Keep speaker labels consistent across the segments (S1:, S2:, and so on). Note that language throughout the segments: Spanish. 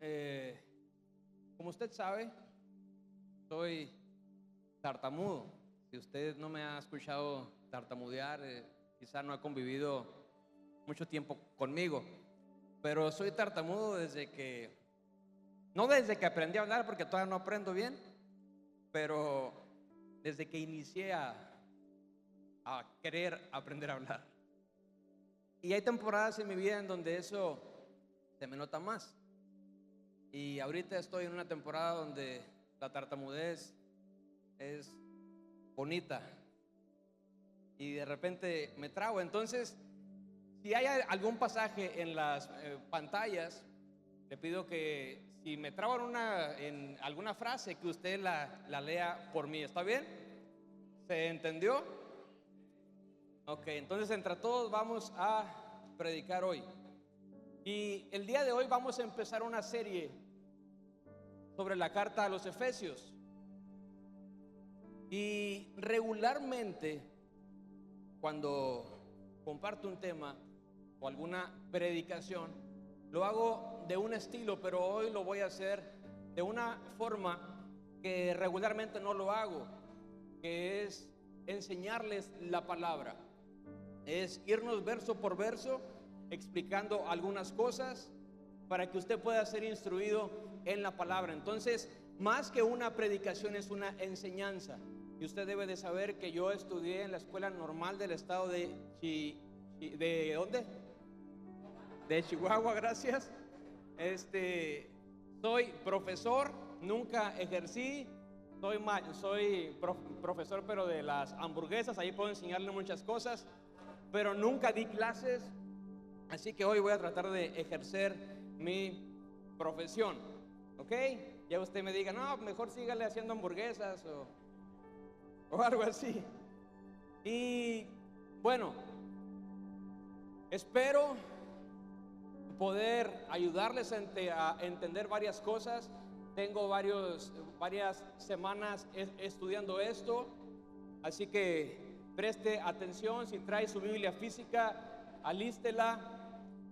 S1: Eh, como usted sabe, soy tartamudo. Si usted no me ha escuchado tartamudear, quizá no ha convivido mucho tiempo conmigo, pero soy tartamudo no desde que aprendí a hablar, porque todavía no aprendo bien, pero desde que inicié a querer aprender a hablar. Y hay temporadas en mi vida en donde eso se me nota más. Y ahorita estoy en una temporada donde la tartamudez es bonita y de repente me trago. Entonces, si hay algún pasaje en las pantallas, le pido que si me trabo en alguna frase, que usted la lea por mí. ¿Está bien? ¿Se entendió? Ok, entonces entre todos vamos a predicar hoy. Y el día de hoy vamos a empezar una serie sobre la carta a los Efesios. Y regularmente, cuando comparto un tema o alguna predicación, lo hago de un estilo, pero hoy lo voy a hacer de una forma que regularmente no lo hago, que es enseñarles la palabra. Es irnos verso por verso explicando algunas cosas para que usted pueda ser instruido en la palabra. Entonces, más que una predicación, es una enseñanza. Y usted debe de saber que yo estudié en la Escuela Normal del Estado ¿de dónde? De Chihuahua, gracias. Soy profesor, nunca ejercí. Soy profesor, pero de las hamburguesas. Ahí puedo enseñarle muchas cosas, pero nunca di clases. Así que hoy voy a tratar de ejercer mi profesión, ¿ok? Ya usted me diga, no, mejor sígale haciendo hamburguesas o algo así. Y bueno, espero poder ayudarles a entender varias cosas. Tengo varias semanas estudiando esto, así que preste atención. Si trae su Biblia física, alístela.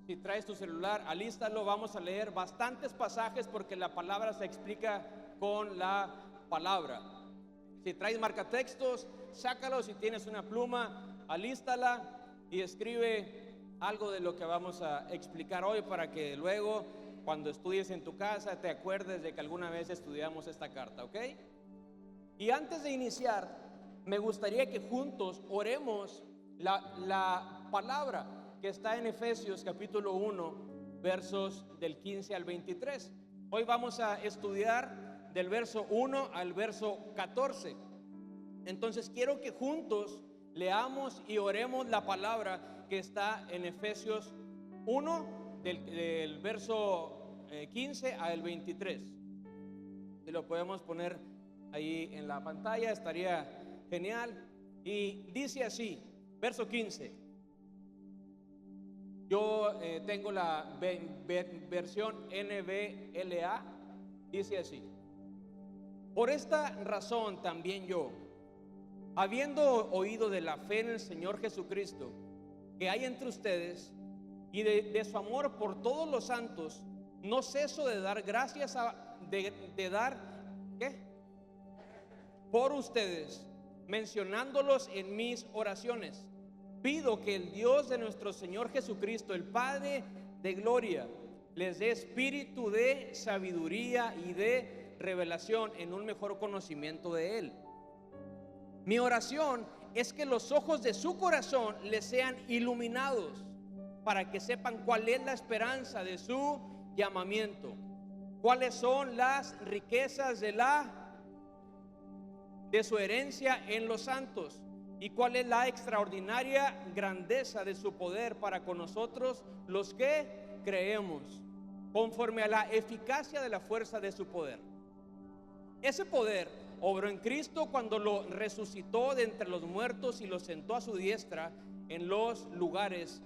S1: Si traes tu celular, alístalo. Vamos a leer bastantes pasajes porque la palabra se explica con la palabra. Si traes marcatextos, sácalo. Si tienes una pluma, alístala y escribe algo de lo que vamos a explicar hoy, para que luego, cuando estudies en tu casa, te acuerdes de que alguna vez estudiamos esta carta, ¿ok? Y antes de iniciar, me gustaría que juntos oremos la palabra que está en Efesios capítulo 1, versos del 15 al 23. Hoy vamos a estudiar del verso 1 al verso 14. Entonces quiero que juntos leamos y oremos la palabra que está en Efesios 1, del verso 15 al 23. Si lo podemos poner ahí en la pantalla, estaría genial. Y dice así, verso 15. Yo tengo la versión NBLA. Dice así: por esta razón también yo, habiendo oído de la fe en el Señor Jesucristo que hay entre ustedes, y de su amor por todos los santos, no ceso de dar gracias por ustedes, mencionándolos en mis oraciones. Pido que el Dios de nuestro Señor Jesucristo, el Padre de gloria, les dé espíritu de sabiduría y de revelación en un mejor conocimiento de Él. Mi oración es que los ojos de su corazón les sean iluminados, para que sepan cuál es la esperanza de su llamamiento, cuáles son las riquezas de su herencia en los santos, y cuál es la extraordinaria grandeza de su poder para con nosotros los que creemos, conforme a la eficacia de la fuerza de su poder. Ese poder obró en Cristo cuando lo resucitó de entre los muertos y lo sentó a su diestra en los lugares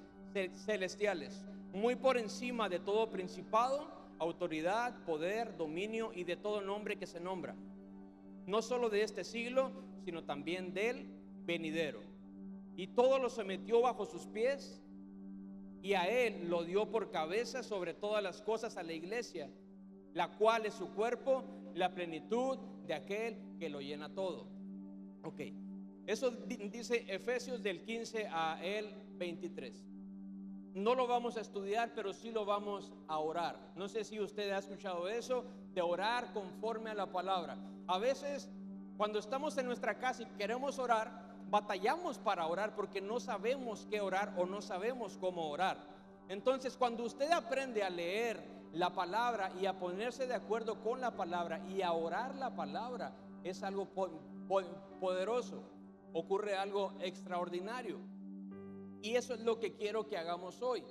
S1: celestiales, muy por encima de todo principado, autoridad, poder, dominio y de todo nombre que se nombra, no solo de este siglo, sino también del venidero. Y todo lo sometió bajo sus pies, y a él lo dio por cabeza sobre todas las cosas a la iglesia, la cual es su cuerpo, la plenitud de aquel que lo llena todo. Ok, eso dice Efesios del 15 a el 23. No lo vamos a estudiar, pero sí lo vamos a orar. No sé si usted ha escuchado eso, de orar conforme a la palabra. A veces, cuando estamos en nuestra casa y queremos orar, batallamos para orar porque no sabemos qué orar o no sabemos cómo orar. Entonces, cuando usted aprende a leer la palabra y a ponerse de acuerdo con la palabra y a orar la palabra, es algo poderoso. Ocurre algo extraordinario. Y eso es lo que quiero que hagamos hoy.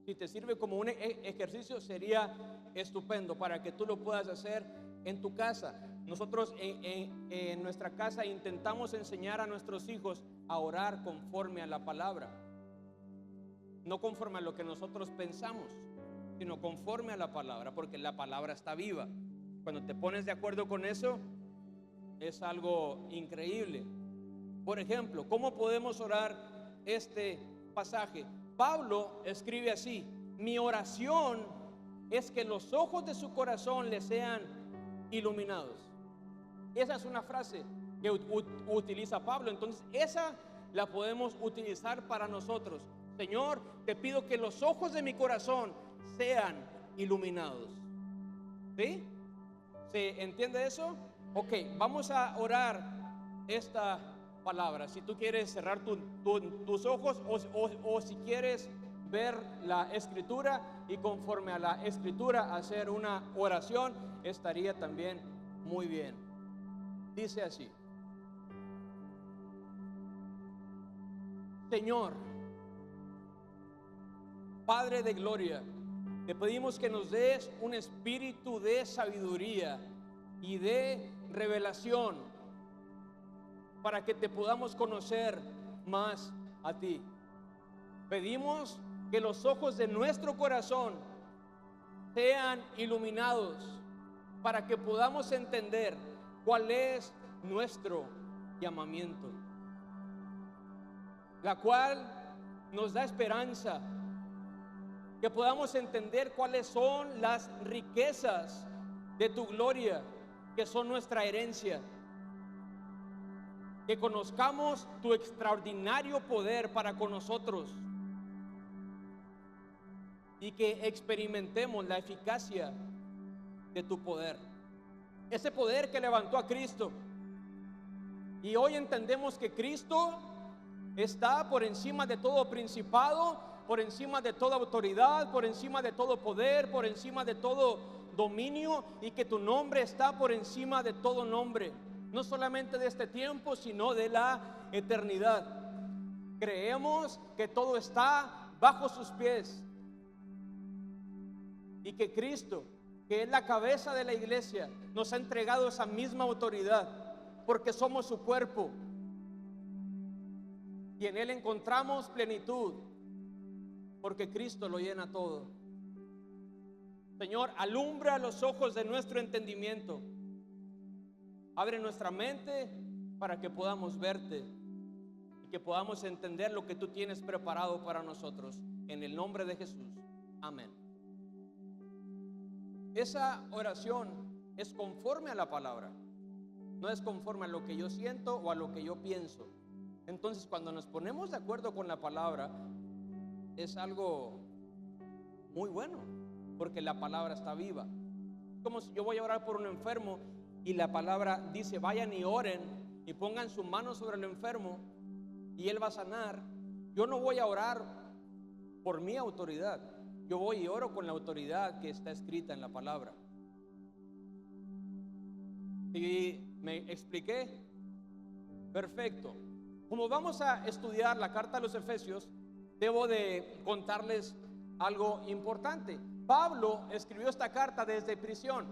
S1: Si te sirve como un ejercicio, sería estupendo para que tú lo puedas hacer en tu casa. Nosotros en nuestra casa intentamos enseñar a nuestros hijos a orar conforme a la palabra. No conforme a lo que nosotros pensamos, sino conforme a la palabra, porque la palabra está viva. Cuando te pones de acuerdo con eso, es algo increíble. Por ejemplo, ¿cómo podemos orar este pasaje? Pablo escribe así: mi oración es que los ojos de su corazón le sean iluminados. Esa es una frase que utiliza Pablo. Entonces esa la podemos utilizar para nosotros. Señor, te pido que los ojos de mi corazón sean iluminados. ¿Sí? ¿Se entiende eso? Ok, vamos a orar esta palabra. Si tú quieres cerrar tus ojos o si quieres ver la escritura y conforme a la escritura hacer una oración, estaría también muy bien. Dice así: Señor, Padre de gloria, te pedimos que nos des un espíritu de sabiduría y de revelación para que te podamos conocer más a ti. Pedimos que los ojos de nuestro corazón sean iluminados para que podamos entender cuál es nuestro llamamiento, la cual nos da esperanza, que podamos entender cuáles son las riquezas de tu gloria, que son nuestra herencia, que conozcamos tu extraordinario poder para con nosotros y que experimentemos la eficacia de tu poder, ese poder que levantó a Cristo. Y hoy entendemos que Cristo está por encima de todo principado, por encima de toda autoridad, por encima de todo poder, por encima de todo dominio, y que tu nombre está por encima de todo nombre, no solamente de este tiempo, sino de la eternidad. Creemos que todo está bajo sus pies y que Cristo, que es la cabeza de la iglesia, nos ha entregado esa misma autoridad, porque somos su cuerpo y en Él encontramos plenitud, porque Cristo lo llena todo. Señor, alumbra los ojos de nuestro entendimiento, abre nuestra mente para que podamos verte y que podamos entender lo que tú tienes preparado para nosotros, en el nombre de Jesús, amén. Esa oración es conforme a la palabra, no es conforme a lo que yo siento o a lo que yo pienso. Entonces, cuando nos ponemos de acuerdo con la palabra, es algo muy bueno, porque la palabra está viva. Como si yo voy a orar por un enfermo y la palabra dice: vayan y oren y pongan su mano sobre el enfermo y él va a sanar. Yo no voy a orar por mi autoridad, yo voy y oro con la autoridad que está escrita en la palabra. ¿Y me expliqué? Perfecto. Como vamos a estudiar la carta a los Efesios, debo de contarles algo importante. Pablo escribió esta carta desde prisión,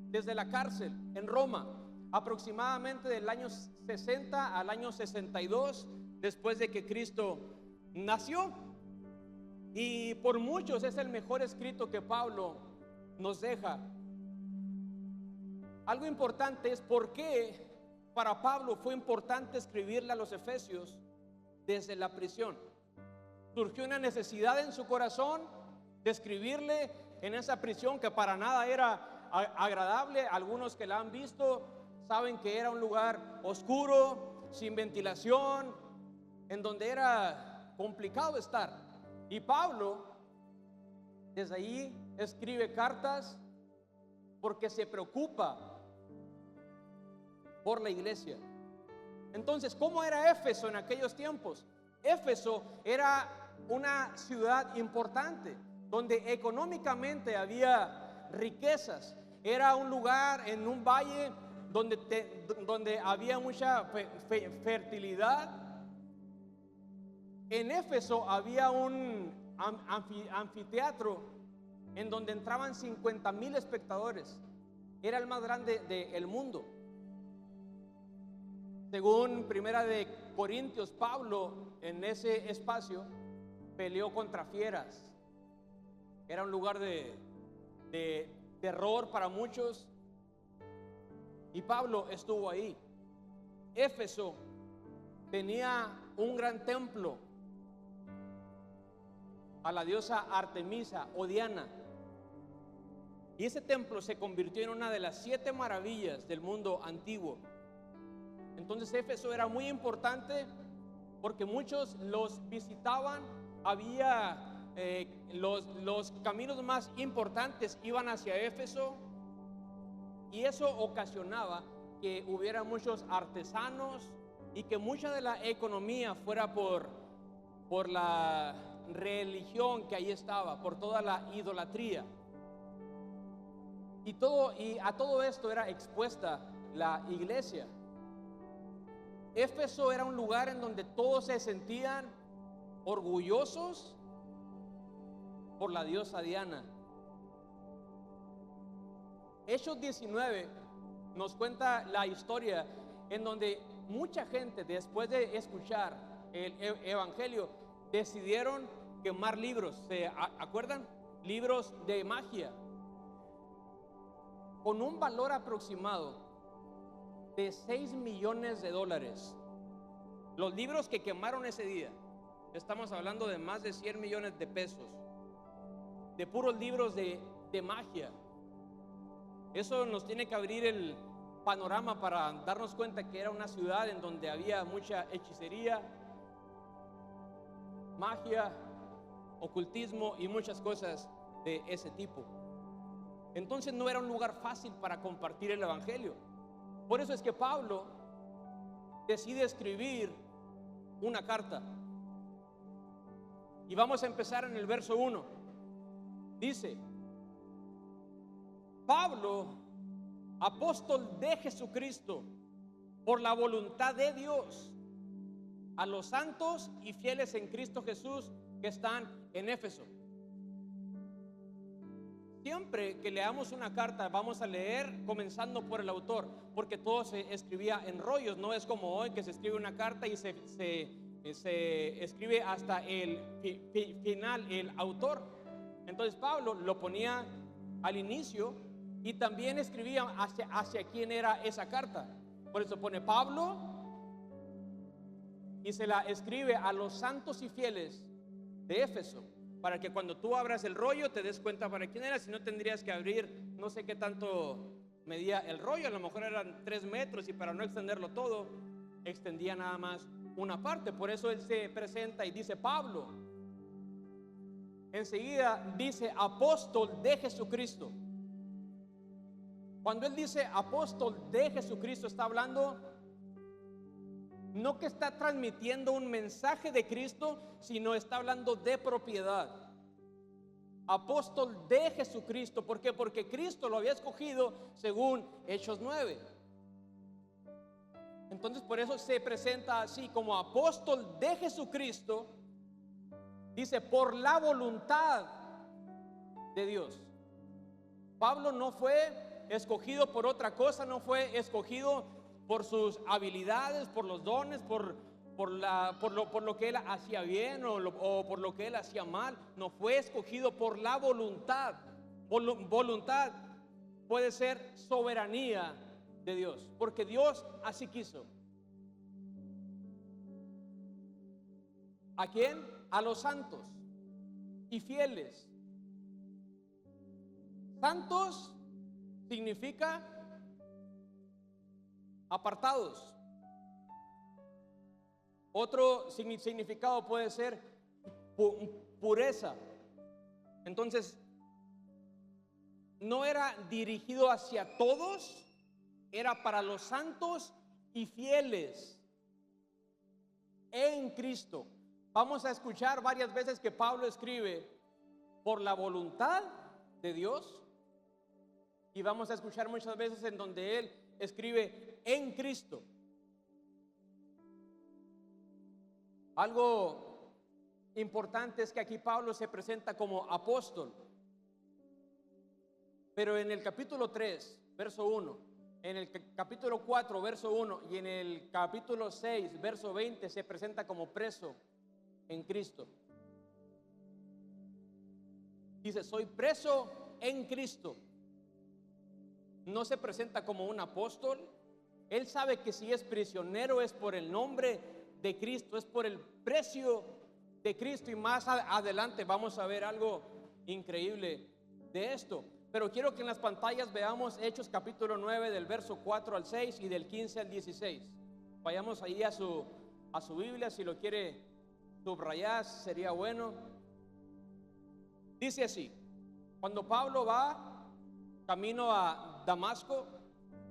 S1: desde la cárcel en Roma, aproximadamente del año 60 al año 62 después de que Cristo nació. Y por muchos es el mejor escrito que Pablo nos deja. Algo importante es por qué para Pablo fue importante escribirle a los Efesios desde la prisión. Surgió una necesidad en su corazón de escribirle en esa prisión que para nada era agradable. Algunos que la han visto saben que era un lugar oscuro, sin ventilación, en donde era complicado estar. Y Pablo desde ahí escribe cartas porque se preocupa por la iglesia. Entonces, ¿cómo era Éfeso en aquellos tiempos? Éfeso era una ciudad importante, donde económicamente había riquezas. Era un lugar en un valle donde había mucha fertilidad. En Éfeso había un anfiteatro en donde entraban 50,000 espectadores. Era el más grande del mundo. Según Primera de Corintios, Pablo en ese espacio peleó contra fieras. Era un lugar de terror para muchos, y Pablo estuvo ahí. Éfeso tenía un gran templo a la diosa Artemisa o Diana, y ese templo se convirtió en una de las 7 maravillas del mundo antiguo. Entonces Éfeso era muy importante porque muchos los visitaban. Había los caminos más importantes iban hacia Éfeso, y eso ocasionaba que hubiera muchos artesanos y que mucha de la economía fuera por la religión que ahí estaba, por toda la idolatría. Y a todo esto era expuesta la iglesia. Éfeso era un lugar en donde todos se sentían orgullosos por la diosa Diana. Hechos 19 nos cuenta la historia en donde mucha gente, después de escuchar el evangelio, decidieron quemar libros. ¿Se acuerdan? Libros de magia, con un valor aproximado de $6 millones. Los libros que quemaron ese día, estamos hablando de más de 100 millones de pesos, de puros libros de magia. Eso nos tiene que abrir el panorama para darnos cuenta que era una ciudad en donde había mucha hechicería, magia, ocultismo y muchas cosas de ese tipo. Entonces no era un lugar fácil para compartir el evangelio. Por eso es que Pablo decide escribir una carta. Y vamos a empezar en el verso 1. Dice: Pablo, apóstol de Jesucristo, por la voluntad de Dios, a los santos y fieles en Cristo Jesús que están en Éfeso. Siempre que leamos una carta vamos a leer comenzando por el autor, porque todo se escribía en rollos. No es como hoy que se escribe una carta y se escribe hasta el final el autor. Entonces Pablo lo ponía al inicio y también escribía hacia quién era esa carta. Por eso pone Pablo y se la escribe a los santos y fieles de Éfeso, para que cuando tú abras el rollo te des cuenta para quién era. Si no, tendrías que abrir, no sé qué tanto medía el rollo, a lo mejor eran 3 metros, y para no extenderlo todo, extendía nada más una parte. Por eso él se presenta y dice Pablo. Enseguida dice apóstol de Jesucristo. Cuando él dice apóstol de Jesucristo, está hablando, no que está transmitiendo un mensaje de Cristo, sino está hablando de propiedad. Apóstol de Jesucristo. ¿Por qué? Porque Cristo lo había escogido según Hechos 9. Entonces por eso se presenta así como apóstol de Jesucristo. Dice por la voluntad de Dios. Pablo no fue escogido por otra cosa, no fue escogido por sus habilidades, por los dones, por lo que él hacía bien o por lo que él hacía mal. No, fue escogido por la voluntad. Voluntad puede ser soberanía de Dios, porque Dios así quiso. ¿A quién? A los santos y fieles. Santos significa apartados. Otro significado puede ser pureza. Entonces, no era dirigido hacia todos, era para los santos y fieles en Cristo. Vamos a escuchar varias veces que Pablo escribe por la voluntad de Dios, y vamos a escuchar muchas veces en donde él escribe en Cristo. Algo importante es que aquí Pablo se presenta como apóstol, pero en el capítulo 3, verso 1, en el capítulo 4, verso 1 y en el capítulo 6, verso 20 se presenta como preso en Cristo. Dice, soy preso en Cristo. No se presenta como un apóstol. Él sabe que si es prisionero es por el nombre de Cristo, es por el precio de Cristo, y más adelante vamos a ver algo increíble de esto. Pero quiero que en las pantallas veamos Hechos capítulo 9 del verso 4 al 6 y del 15 al 16. Vayamos ahí a su Biblia, si lo quiere subrayar sería bueno. Dice así: cuando Pablo va camino a Damasco,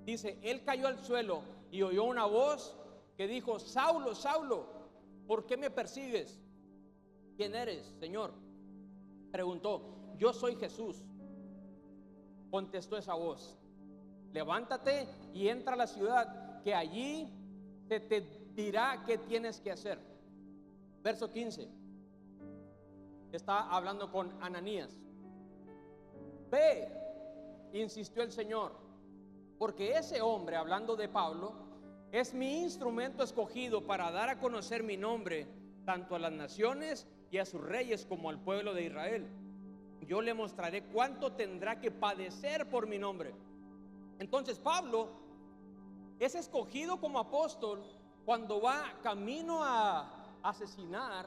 S1: dice, él cayó al suelo y oyó una voz que dijo, Saulo, Saulo, ¿por qué me persigues? ¿Quién eres, Señor? Preguntó. Yo soy Jesús. Contestó esa voz. Levántate y entra a la ciudad, que allí se te dirá qué tienes que hacer. Verso 15. Está hablando con Ananías. Ve, insistió el Señor, porque ese hombre, hablando de Pablo, es mi instrumento escogido para dar a conocer mi nombre tanto a las naciones y a sus reyes como al pueblo de Israel. Yo le mostraré cuánto tendrá que padecer por mi nombre. Entonces Pablo es escogido como apóstol cuando va camino a asesinar,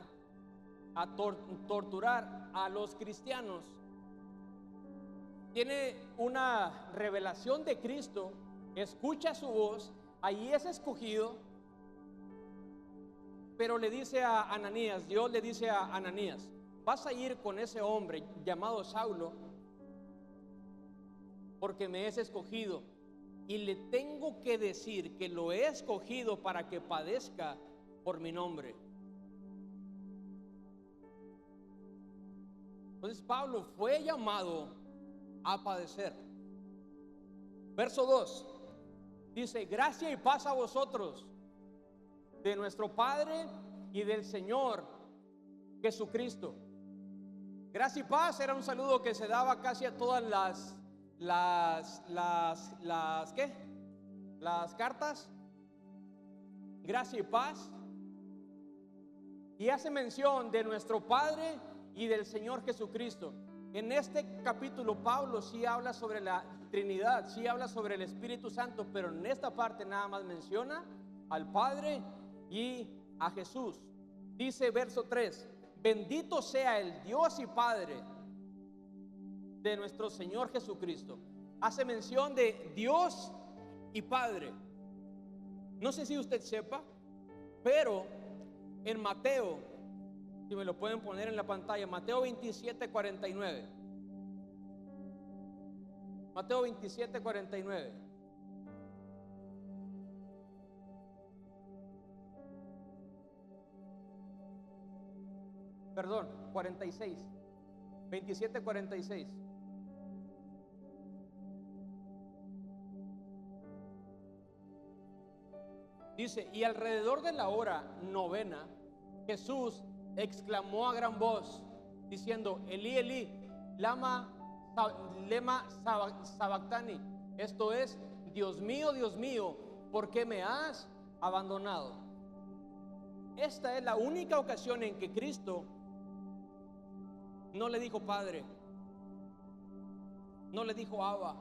S1: a torturar a los cristianos. Tiene una revelación de Cristo, escucha su voz, ahí es escogido, pero le dice a Ananías, Dios le dice a Ananías, vas a ir con ese hombre llamado Saulo, porque me es escogido, y le tengo que decir que lo he escogido para que padezca por mi nombre. Entonces Pablo fue llamado a padecer. Verso 2 dice, gracia y paz a vosotros de nuestro Padre y del Señor Jesucristo. Gracia y paz era un saludo que se daba casi a todas las cartas. Gracia y paz, y hace mención de nuestro Padre y del Señor Jesucristo. En este capítulo Pablo sí habla sobre la Trinidad, sí habla sobre el Espíritu Santo, pero en esta parte nada más menciona al Padre y a Jesús. Dice verso 3, bendito sea el Dios y Padre de nuestro Señor Jesucristo. Hace mención de Dios y Padre. No sé si usted sepa, pero en Mateo, si me lo pueden poner en la pantalla, Mateo 27:49. Mateo 27:49. Perdón, 46. 27:46. Dice, y alrededor de la hora novena, Jesús exclamó a gran voz, diciendo, Elí, Elí, lema sabactani. Esto es, Dios mío, ¿por qué me has abandonado? Esta es la única ocasión en que Cristo no le dijo Padre, no le dijo Abba,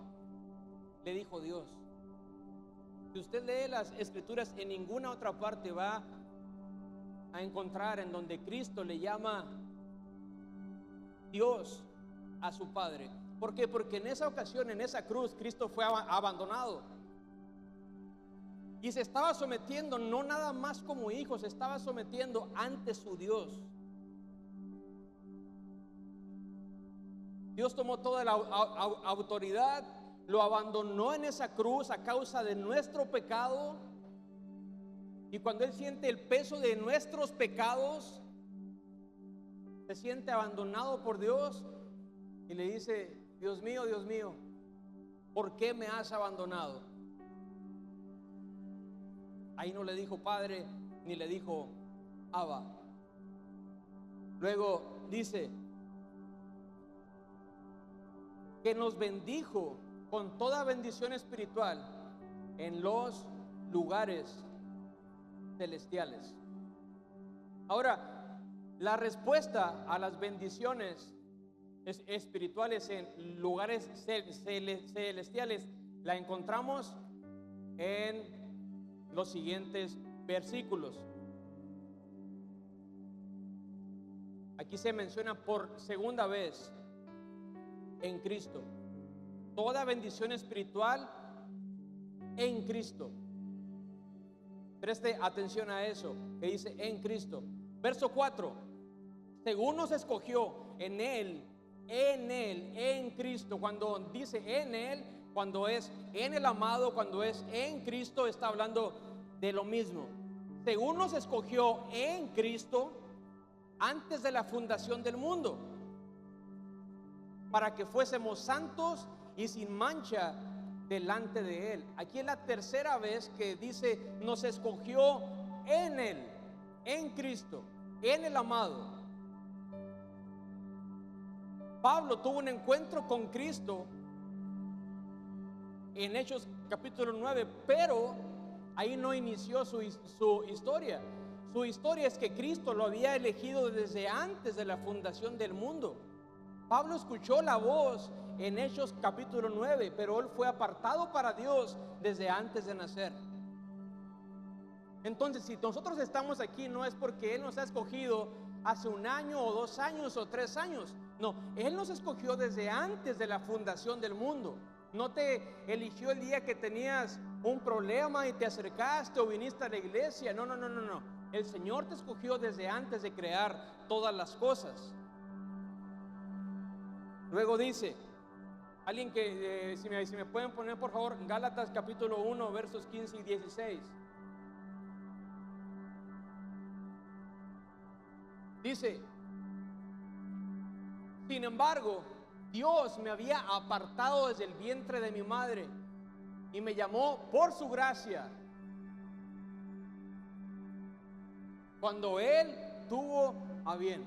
S1: le dijo Dios. Si usted lee las Escrituras, en ninguna otra parte va a encontrar en donde Cristo le llama Dios a su Padre. ¿Por qué? Porque en esa ocasión, en esa cruz, Cristo fue abandonado. Y se estaba sometiendo no nada más como hijo, se estaba sometiendo ante su Dios. Dios tomó toda la autoridad, lo abandonó en esa cruz a causa de nuestro pecado. Y cuando Él siente el peso de nuestros pecados, se siente abandonado por Dios y le dice: Dios mío, ¿por qué me has abandonado? Ahí no le dijo Padre, ni le dijo Abba. Luego dice que nos bendijo con toda bendición espiritual en los lugares celestiales. Ahora, la respuesta a las bendiciones espirituales en lugares celestiales la encontramos en los siguientes versículos. Aquí se menciona por segunda vez en Cristo. Toda bendición espiritual en Cristo. Preste atención a eso que dice en Cristo. Verso 4. Según nos escogió en Él, en Cristo. Cuando dice en Él, cuando es en el amado, cuando es en Cristo, está hablando de lo mismo. Según nos escogió en Cristo antes de la fundación del mundo, para que fuésemos santos y sin mancha delante de Él. Aquí es la tercera vez que dice nos escogió en Él, en Cristo, en el amado. Pablo tuvo un encuentro con Cristo en Hechos capítulo 9, pero ahí no inició su historia. Su historia es que Cristo lo había elegido desde antes de la fundación del mundo. Pablo escuchó la voz en Hechos capítulo 9, pero él fue apartado para Dios desde antes de nacer. Entonces, si nosotros estamos aquí, no es porque Él nos ha escogido hace 1 año o 2 años o 3 años. No, Él nos escogió desde antes de la fundación del mundo. No te eligió el día que tenías un problema y te acercaste o viniste a la iglesia. No. El Señor te escogió desde antes de crear todas las cosas. Luego dice, alguien que si me pueden poner por favor Gálatas capítulo 1 versos 15 y 16. Dice: sin embargo, Dios me había apartado desde el vientre de mi madre y me llamó por su gracia, cuando Él tuvo a bien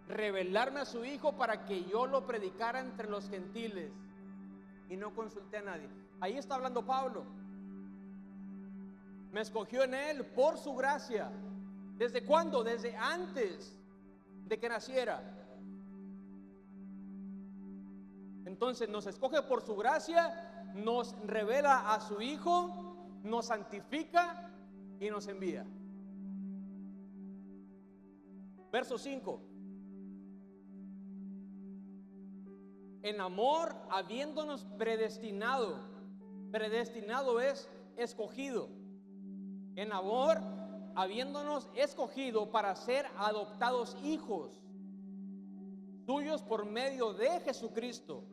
S1: revelarme a su Hijo para que yo lo predicara entre los gentiles, y no consulté a nadie. Ahí está hablando Pablo. Me escogió en Él por su gracia. ¿Desde cuándo? Desde antes de que naciera. Entonces nos escoge por su gracia, nos revela a su Hijo, nos santifica y nos envía. Verso 5. En amor, habiéndonos predestinado. Predestinado es escogido. En amor, habiéndonos escogido para ser adoptados hijos suyos por medio de Jesucristo,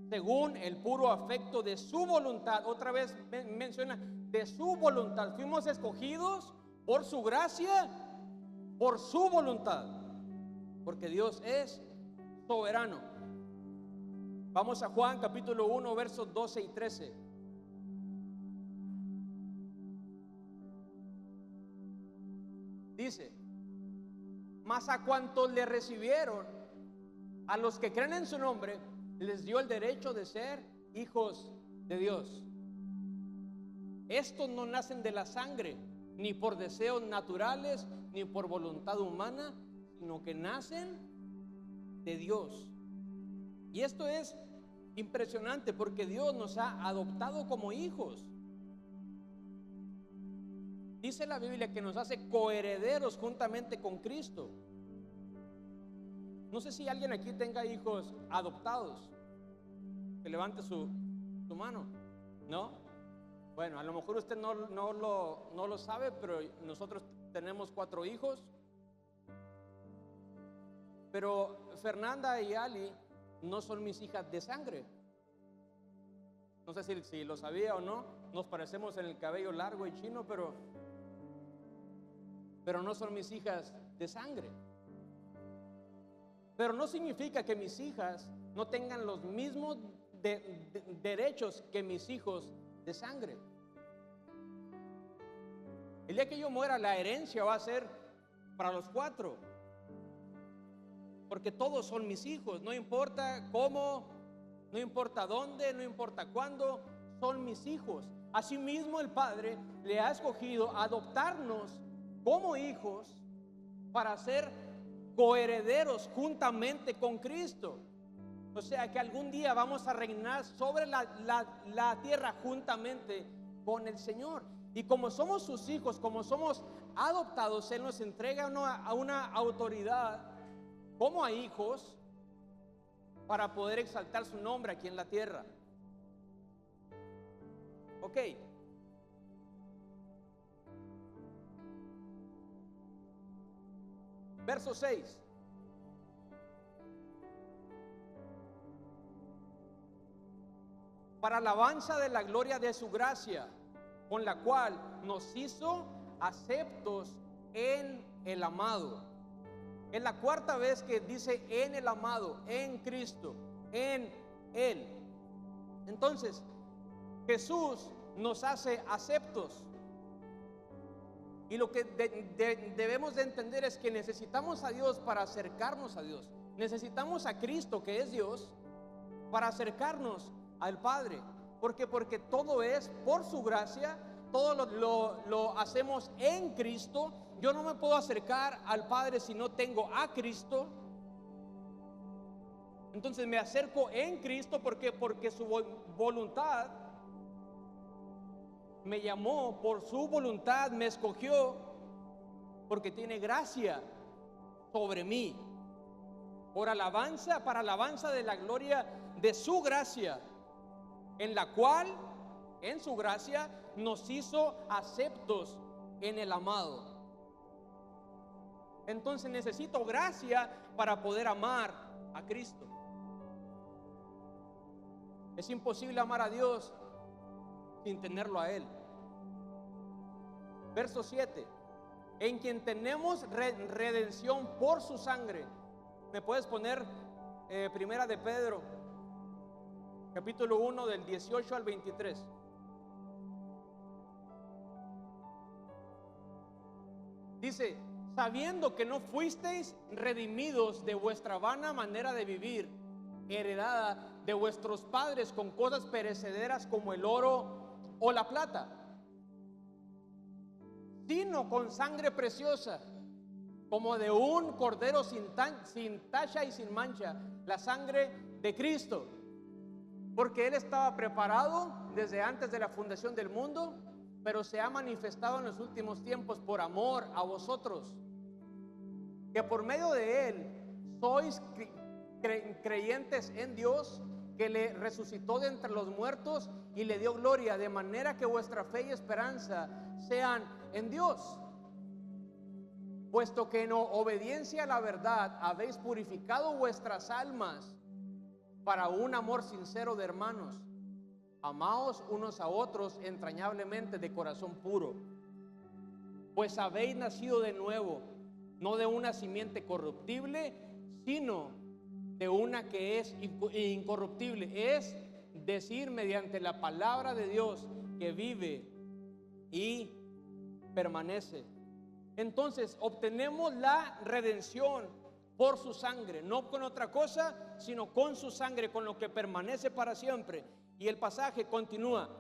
S1: según el puro afecto de su voluntad. Otra vez menciona de su voluntad. Fuimos escogidos por su gracia, por su voluntad, porque Dios es soberano. Vamos a Juan capítulo 1 versos 12 y 13. Dice: mas a cuantos le recibieron, a los que creen en su nombre, les dio el derecho de ser hijos de Dios. Estos no nacen de la sangre, ni por deseos naturales, ni por voluntad humana, sino que nacen de Dios. Y esto es impresionante porque Dios nos ha adoptado como hijos. Dice la Biblia que nos hace coherederos juntamente con Cristo. No sé si alguien aquí tenga hijos adoptados. Que levante su mano. ¿No? Bueno, a lo mejor usted no lo sabe, pero nosotros tenemos 4 hijos. Pero Fernanda y Ali no son mis hijas de sangre. No sé si lo sabía o no. Nos parecemos en el cabello largo y chino, pero no son mis hijas de sangre. Pero no significa que mis hijas no tengan los mismos derechos que mis hijos de sangre. El día que yo muera, la herencia va a ser para los 4, porque todos son mis hijos. No importa cómo, no importa dónde, no importa cuándo, son mis hijos. Asimismo, el Padre le ha escogido adoptarnos como hijos para ser coherederos juntamente con Cristo. O sea que algún día vamos a reinar sobre la tierra juntamente con el Señor. Y como somos sus hijos, como somos adoptados, Él nos entrega a una autoridad como a hijos para poder exaltar su nombre aquí en la tierra. Ok. Verso 6. Para alabanza de la gloria de su gracia, con la cual nos hizo aceptos en el amado. Es la 4ª vez que dice en el amado, en Cristo, en Él. Entonces, Jesús nos hace aceptos. Y lo que debemos de entender es que necesitamos a Dios para acercarnos a Dios. Necesitamos a Cristo, que es Dios, para acercarnos al Padre. Porque todo es por su gracia, todo lo hacemos en Cristo. Yo no me puedo acercar al Padre si no tengo a Cristo. Entonces me acerco en Cristo porque su voluntad me llamó, por su voluntad me escogió, porque tiene gracia sobre mí, para alabanza de la gloria de su gracia, en la cual, en su gracia, nos hizo aceptos en el amado. Entonces necesito gracia para poder amar a Cristo. Es imposible amar a Dios sin tenerlo a Él. Verso 7. En quien tenemos redención por su sangre. ¿Me puedes poner Primera de Pedro, capítulo 1, del 18 al 23? Dice: sabiendo que no fuisteis redimidos de vuestra vana manera de vivir, heredada de vuestros padres con cosas perecederas como el oro o la plata, sino con sangre preciosa, como de un cordero sin tacha y sin mancha, la sangre de Cristo. Porque Él estaba preparado desde antes de la fundación del mundo, pero se ha manifestado en los últimos tiempos por amor a vosotros, que por medio de Él sois creyentes en Dios, que le resucitó de entre los muertos y le dio gloria, de manera que vuestra fe y esperanza sean en Dios. Puesto que en obediencia a la verdad habéis purificado vuestras almas para un amor sincero de hermanos, amaos unos a otros entrañablemente de corazón puro, pues habéis nacido de nuevo, no de una simiente corruptible, sino de una que es incorruptible, es decir, mediante la palabra de Dios que vive y permanece. Entonces obtenemos la redención por su sangre, no con otra cosa, sino con su sangre, con lo que permanece para siempre. Y el pasaje continúa: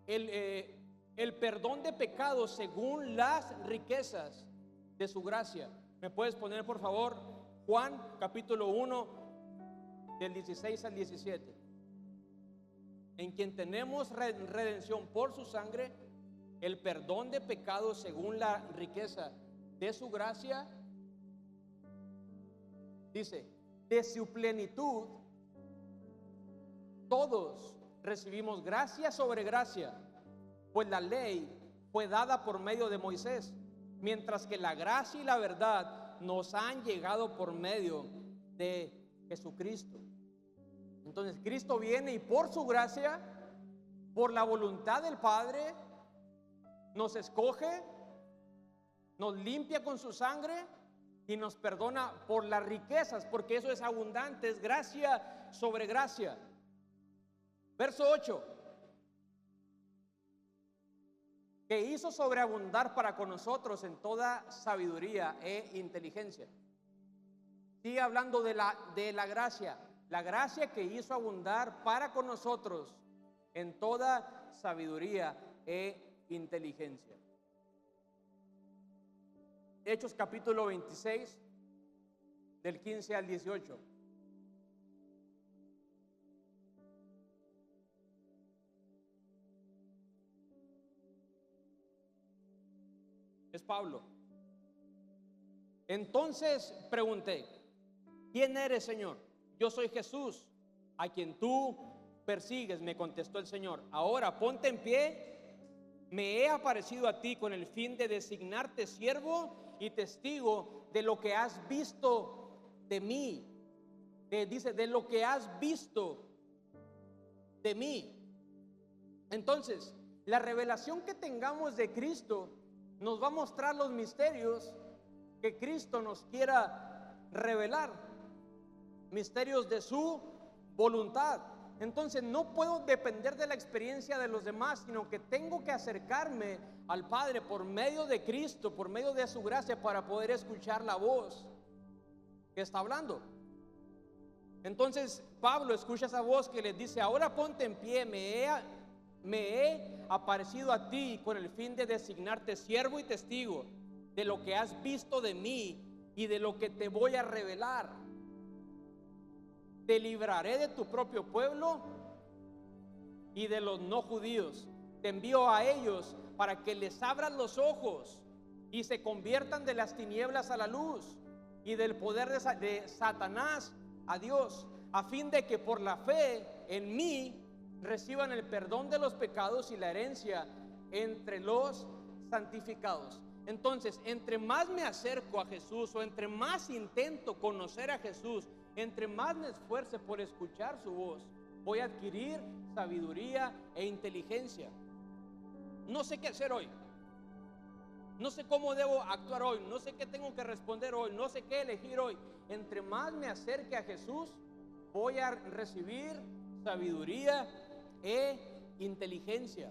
S1: el perdón de pecados según las riquezas de su gracia. ¿Me puedes poner, por favor, Juan capítulo 1 del 16 al 17? En quien tenemos redención por su sangre, el perdón de pecados según la riqueza de su gracia. Dice: de su plenitud, todos recibimos gracia sobre gracia, pues la ley fue dada por medio de Moisés, mientras que la gracia y la verdad nos han llegado por medio de Jesucristo. Entonces Cristo viene y por su gracia, por la voluntad del Padre, nos escoge, nos limpia con su sangre y nos perdona por las riquezas, porque eso es abundante, es gracia sobre gracia. Verso 8, que hizo sobreabundar para con nosotros en toda sabiduría e inteligencia. Sigue hablando de la gracia que hizo abundar para con nosotros en toda sabiduría e inteligencia. Hechos capítulo 26, del 15 al 18. Es Pablo. Entonces pregunté: ¿quién eres, Señor? Yo soy Jesús, a quien tú persigues, me contestó el Señor. Ahora ponte en pie, me he aparecido a ti con el fin de designarte siervo y testigo de lo que has visto de mí. Dice, de lo que has visto de mí. Entonces, la revelación que tengamos de Cristo nos va a mostrar los misterios que Cristo nos quiera revelar, misterios de su voluntad. Entonces no puedo depender de la experiencia de los demás, sino que tengo que acercarme al Padre por medio de Cristo, por medio de su gracia, para poder escuchar la voz que está hablando. Entonces Pablo escucha esa voz que les dice: ahora ponte en pie, me he aparecido a ti con el fin de designarte siervo y testigo de lo que has visto de mí y de lo que te voy a revelar. Te libraré de tu propio pueblo y de los no judíos. Te envío a ellos para que les abran los ojos y se conviertan de las tinieblas a la luz y del poder de Satanás a Dios, a fin de que por la fe en mí reciban el perdón de los pecados y la herencia entre los santificados. Entonces, entre más me acerco a Jesús, o entre más intento conocer a Jesús, entre más me esfuerce por escuchar su voz, voy a adquirir sabiduría e inteligencia. No sé qué hacer hoy, no sé cómo debo actuar hoy, no sé qué tengo que responder hoy, no sé qué elegir hoy. Entre más me acerque a Jesús, voy a recibir sabiduría e inteligencia,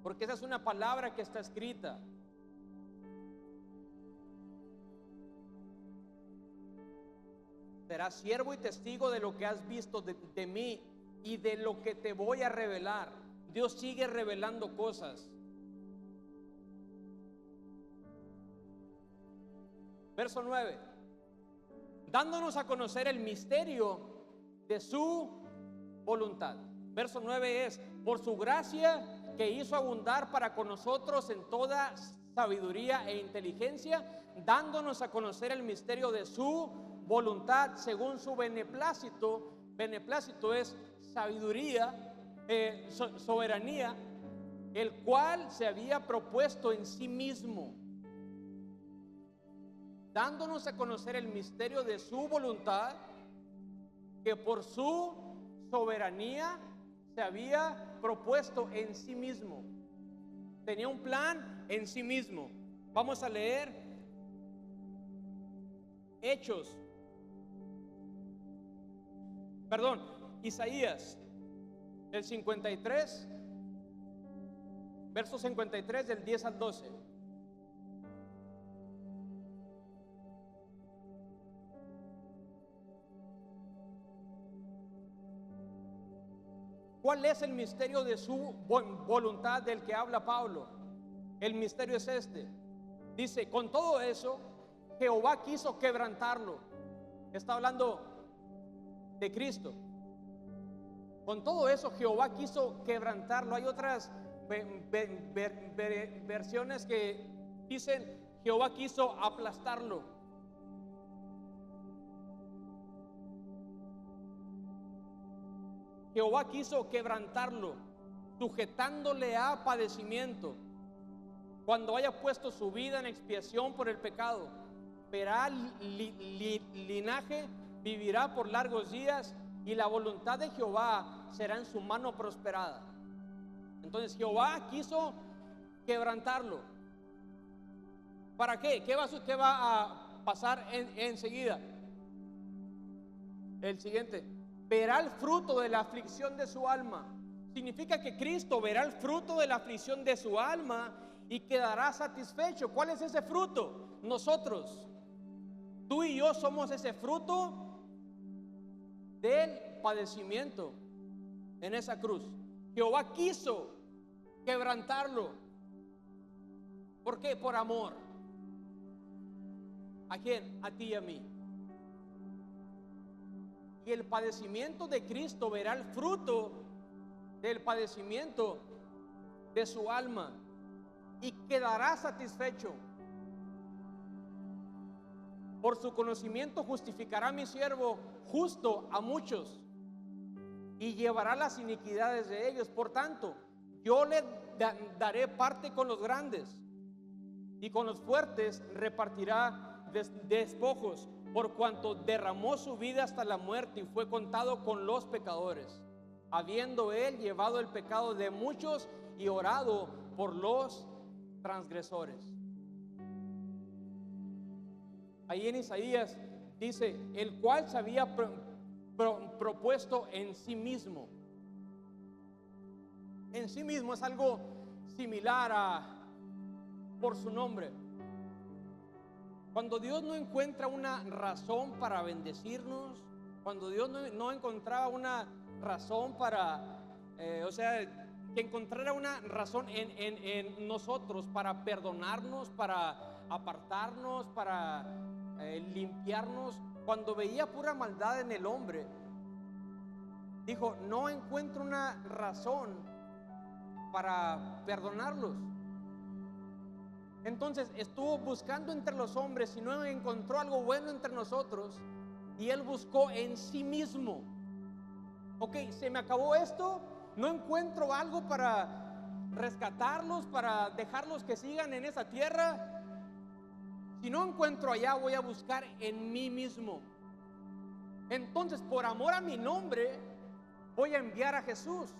S1: porque esa es una palabra que está escrita. Serás siervo y testigo de lo que has visto de mí y de lo que te voy a revelar. Dios sigue revelando cosas. Verso 9, dándonos a conocer el misterio de su voluntad. Verso 9 es: por su gracia que hizo abundar para con nosotros en toda sabiduría e inteligencia, dándonos a conocer el misterio de su voluntad según su beneplácito. Beneplácito es sabiduría, soberanía, el cual se había propuesto en sí mismo. Dándonos a conocer el misterio de su voluntad, que por su soberanía se había propuesto en sí mismo. Tenía un plan en sí mismo. Vamos a leer Isaías, el 53, verso 53, del 10 al 12. ¿Cuál es el misterio de su voluntad del que habla Pablo? El misterio es este. Dice: con todo eso, Jehová quiso quebrantarlo. Está hablando de Cristo. Con todo eso, Jehová quiso quebrantarlo. Hay otras versiones que dicen: Jehová quiso aplastarlo. Jehová quiso quebrantarlo, sujetándole a padecimiento. Cuando haya puesto su vida en expiación por el pecado, verá linaje, vivirá por largos días, y la voluntad de Jehová será en su mano prosperada. Entonces Jehová quiso quebrantarlo. ¿Para qué? ¿Qué va a pasar enseguida? El siguiente: verá el fruto de la aflicción de su alma. Significa que Cristo verá el fruto de la aflicción de su alma y quedará satisfecho. ¿Cuál es ese fruto? Nosotros, tú y yo somos ese fruto del padecimiento en esa cruz. Jehová quiso quebrantarlo. ¿Por qué? Por amor. ¿A quién? A ti y a mí. Y el padecimiento de Cristo verá el fruto del padecimiento de su alma y quedará satisfecho. Por su conocimiento justificará mi siervo justo a muchos y llevará las iniquidades de ellos. Por tanto, yo le daré parte con los grandes, y con los fuertes repartirá despojos, por cuanto derramó su vida hasta la muerte y fue contado con los pecadores, habiendo él llevado el pecado de muchos y orado por los transgresores. Ahí en Isaías dice: el cual se había propuesto en sí mismo. En sí mismo es algo similar a por su nombre. Cuando Dios no encuentra una razón para bendecirnos, cuando Dios no encontraba una razón para, que encontrara una razón en nosotros para perdonarnos, para apartarnos, para limpiarnos, cuando veía pura maldad en el hombre, dijo: no encuentro una razón para perdonarlos. Entonces estuvo buscando entre los hombres y no encontró algo bueno entre nosotros, y él buscó en sí mismo. Ok, se me acabó esto, no encuentro algo para rescatarlos, para dejarlos que sigan en esa tierra. Si no encuentro allá, voy a buscar en mí mismo. Entonces, por amor a mi nombre, voy a enviar a Jesús.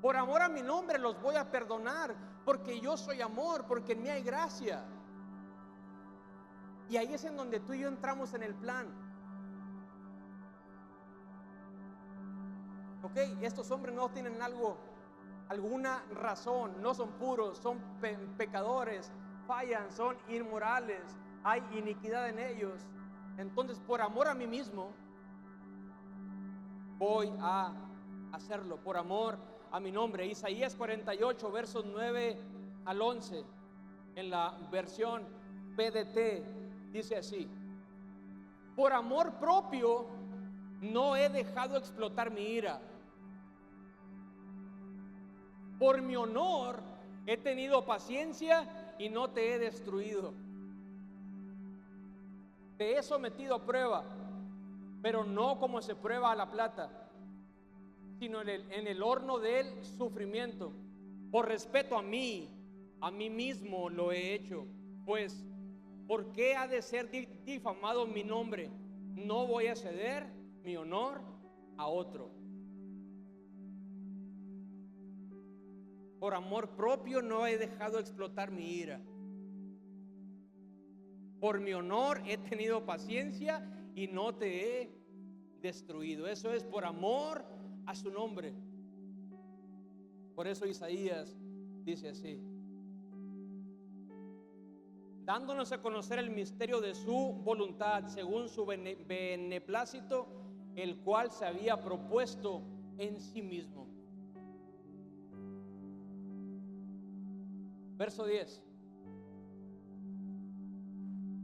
S1: Por amor a mi nombre los voy a perdonar, porque yo soy amor, porque en mí hay gracia. Y ahí es en donde tú y yo entramos en el plan. Ok, estos hombres no tienen alguna razón, no son puros, son pecadores, fallan, son inmorales, hay iniquidad en ellos. Entonces, por amor a mí mismo, voy a hacerlo, por amor a mi nombre. Isaías 48, versos 9 al 11, en la versión PDT, dice así: por amor propio no he dejado explotar mi ira, por mi honor he tenido paciencia y no te he destruido. Te he sometido a prueba, pero no como se prueba a la plata, sino en el horno del sufrimiento. Por respeto a mí mismo lo he hecho. Pues, ¿por qué ha de ser difamado mi nombre? No voy a ceder mi honor a otro. Por amor propio no he dejado explotar mi ira. Por mi honor he tenido paciencia y no te he destruido. Eso es por amor a su nombre. Por eso Isaías dice así: dándonos a conocer el misterio de su voluntad, según su beneplácito, el cual se había propuesto en sí mismo. Verso 10: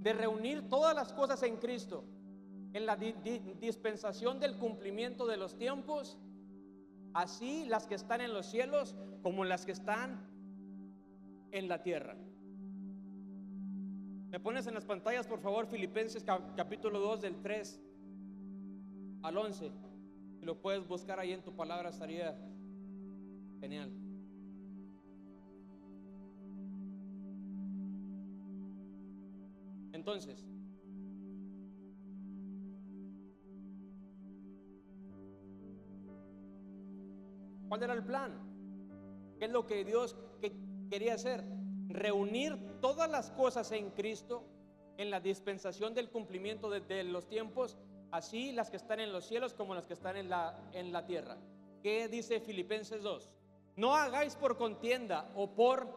S1: de reunir todas las cosas en Cristo, en la dispensación del cumplimiento de los tiempos, así las que están en los cielos como las que están en la tierra. ¿Me pones en las pantallas, por favor, Filipenses capítulo 2 del 3 al 11? Si lo puedes buscar ahí en tu palabra, estaría genial. Entonces, ¿cuál era el plan? ¿Qué es lo que Dios quería hacer? Reunir todas las cosas en Cristo, en la dispensación del cumplimiento de los tiempos, así las que están en los cielos como las que están en la tierra. ¿Qué dice Filipenses 2? No hagáis por contienda o por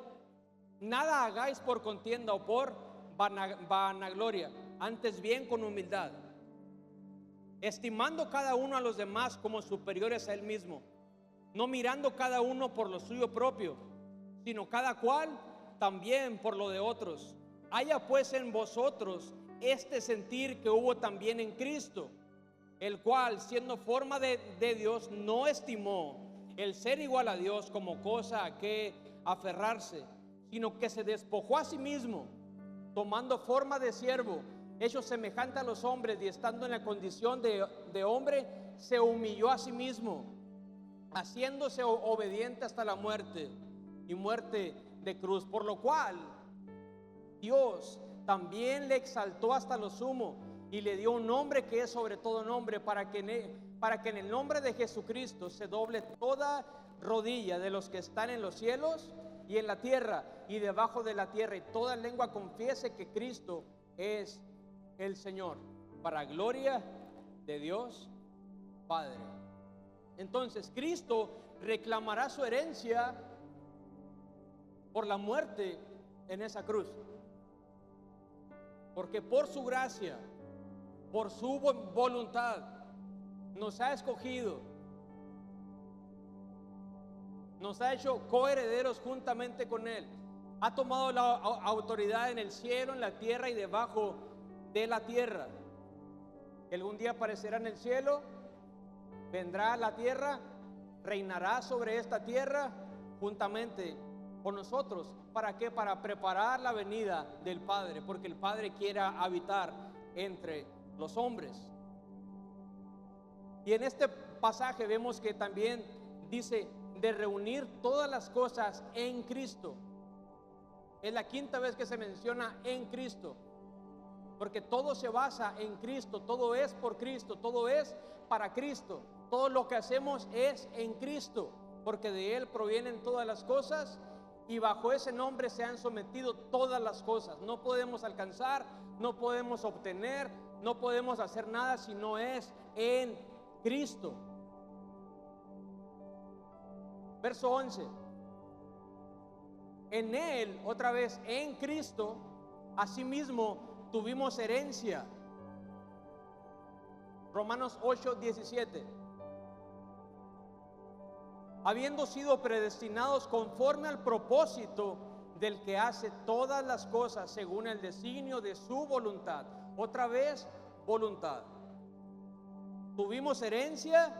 S1: nada hagáis por contienda o por vanagloria, antes bien con humildad, estimando cada uno a los demás como superiores a él mismo, no mirando cada uno por lo suyo propio, sino cada cual también por lo de otros. Haya pues en vosotros este sentir que hubo también en Cristo, el cual, siendo forma de Dios, no estimó el ser igual a Dios como cosa a que aferrarse, sino que se despojó a sí mismo, tomando forma de siervo, hecho semejante a los hombres, y estando en la condición de hombre, se humilló a sí mismo, haciéndose obediente hasta la muerte, y muerte de cruz. Por lo cual Dios también le exaltó hasta lo sumo y le dio un nombre que es sobre todo nombre, para que en el nombre de Jesucristo se doble toda rodilla de los que están en los cielos y en la tierra y debajo de la tierra, y toda lengua confiese que Cristo es el Señor, para gloria de Dios Padre. Entonces Cristo reclamará su herencia por la muerte en esa cruz, porque por su gracia, por su voluntad, nos ha escogido, nos ha hecho coherederos juntamente con Él, ha tomado la autoridad en el cielo, en la tierra y debajo de la tierra. Que algún día aparecerá en el cielo, vendrá a la tierra, reinará sobre esta tierra juntamente con nosotros. ¿Para qué? Para preparar la venida del Padre, porque el Padre quiera habitar entre los hombres. Y en este pasaje vemos que también dice de reunir todas las cosas en Cristo. Es la quinta vez que se menciona en Cristo, porque todo se basa en Cristo, todo es por Cristo, todo es para Cristo, todo lo que hacemos es en Cristo, porque de Él provienen todas las cosas y bajo ese nombre se han sometido todas las cosas. No podemos alcanzar, no podemos obtener, no podemos hacer nada si no es en Cristo. Verso 11. En Él, otra vez, en Cristo, asimismo tuvimos herencia. Romanos 8:17. Habiendo sido predestinados conforme al propósito del que hace todas las cosas según el designio de su voluntad. Otra vez, voluntad. Tuvimos herencia,